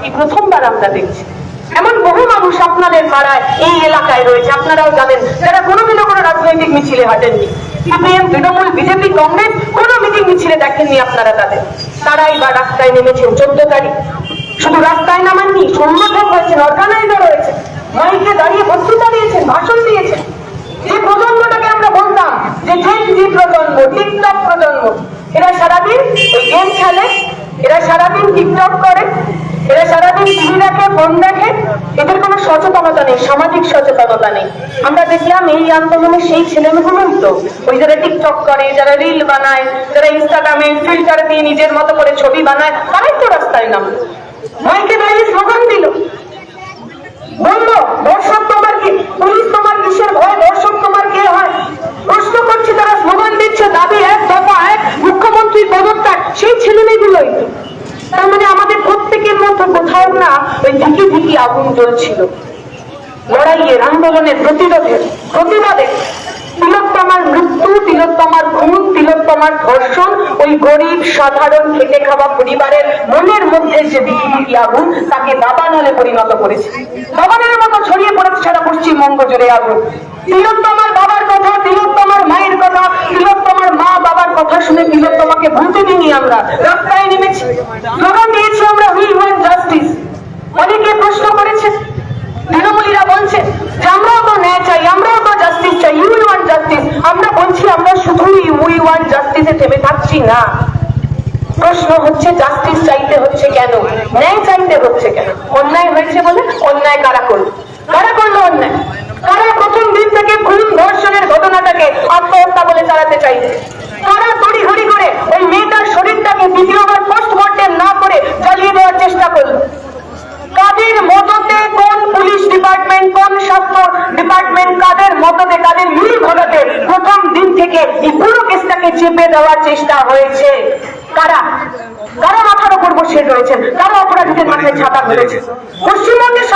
এই প্রথমবার আমরা দেখছি। এমন বহু মানুষ আপনাদের পাড়ায় এই এলাকায় রয়েছে, আপনারাও জানেন, যারা কোনোদিনও কোনো রাজনৈতিক মিছিলে হাঁটেননি। সিপিএম, তৃণমূল, বিজেপি, কংগ্রেস কোনো মিটিং মিছিলে দেখেননি আপনারা তাদের। তারাই বা রাস্তায় নেমেছেন 14 তারিখ। শুধু রাস্তায় নামাননি, সংগঠন হয়েছেন, অর্গানাইজার হয়েছে, মাইকে দাঁড়িয়ে বক্তৃতা দিয়েছেন, ভাষণ দিয়েছেন। যে প্রজন্মটাকে আমরা বলতাম যে জেনজি প্রজন্ম, টিকটক প্রজন্ম, এরা সারাদিন ওই গেম খেলে, এরা সারাদিন টিকটক করে, এরা সারাদিন টিভি দেখে, ফোন দেখে, এদের কোনো সচেতনতা নেই, সামাজিক সচেতনতা নেই। আমরা দেখলাম এই আন্দোলনে সেই ছেলেমেয়েগুলোই তো, ওই যারা টিকটক করে, যারা রিল বানায়, যারা ইনস্টাগ্রামে ফিল্টার দিয়ে নিজের মতো করে ছবি বানায়, তারাই তো রাস্তায় নামলো, মাইকে দাঁড়িয়ে স্লোগান দিল, বললো দর্শক তোমার কি, পুলিশ তোমার কিসের ভয়, দর্শক তোমার কে হয়? প্রশ্ন করছি, তারা স্লোগান দিচ্ছে, দাবি এক, দফা এক, মুখ্যমন্ত্রীর পদত্যাগ, সেই ছেলেমেয়েগুলোই তো। তার মানে আমাদের প্রত্যেকের মধ্যে কোথাও না ওই ধিকি ধিকি আগুন জ্বলছিল, লড়াইয়ের, আন্দোলনের, প্রতিরোধের, প্রতিবাদে। তিলোত্তমার মৃত্যু, তিলোত্তমার খুন, তিলোত্তমার ধর্ষণ, ওই গরিব সাধারণ খেটে খাওয়া পরিবারের মনের মধ্যে যে ধিকি ধিকি আগুন, তাকে দাবানলে পরিণত করেছে, দাবানের মতো ছড়িয়ে পড়েছে সারা পশ্চিমবঙ্গ জুড়ে আগুন। তিলোত্তমার বাবার কথা, তিলোত্তমার মায়ের কথা, তিলোত্তমার মা বাবার কথা শুনে তিলোত্তমাকে ভুলতে দিইনি, আমরা রাস্তায় নেমেছি, স্লোগান দিয়েছি আমরা, উই ওয়ান্ট জাস্টিস। অনেকে প্রশ্ন করেছে, তৃণমূলীরা বলছে যে আমরাও তো ন্যায় চাই, আমরাও তো জাস্টিস চাই, ইউ ওয়ান্ট জাস্টিস। আমরা বলছি আমরা শুধুই উই ওয়ান্ট জাস্টিসে থেমে থাকছি না। প্রশ্ন হচ্ছে জাস্টিস চাইতে হচ্ছে কেন, ন্যায় চাইতে হচ্ছে কেন? অন্যায় হয়েছে বলে? অন্যায় কারা করলো? কারা করলো অন্যায়? কারা প্রথম দিন থেকে খুন ধর্ষণের ঘটনাটাকে আত্মহত্যা বলে চালাতে চাইছে? কারা তড়িঘড়ি করে ওই মেয়েটার শরীরটাকে দ্বিতীয়বার পোস্টমর্টেম না করে জ্বালিয়ে দেওয়ার চেষ্টা করলো? কাদের মদতে, কোন পুলিশ ডিপার্টমেন্ট, কোন স্বাস্থ্য ডিপার্টমেন্ট, কাদের মদতে, কাদের মিল ঘটাতে প্রথম দিন থেকে এই পুরো কেসটাকে চেপে দেওয়ার চেষ্টা হয়েছে? কারা কারা মাথার উপর বসে রয়েছেন? কারা অপরাধীদের মাথায় ছাতা ফেলেছে? পশ্চিমবঙ্গের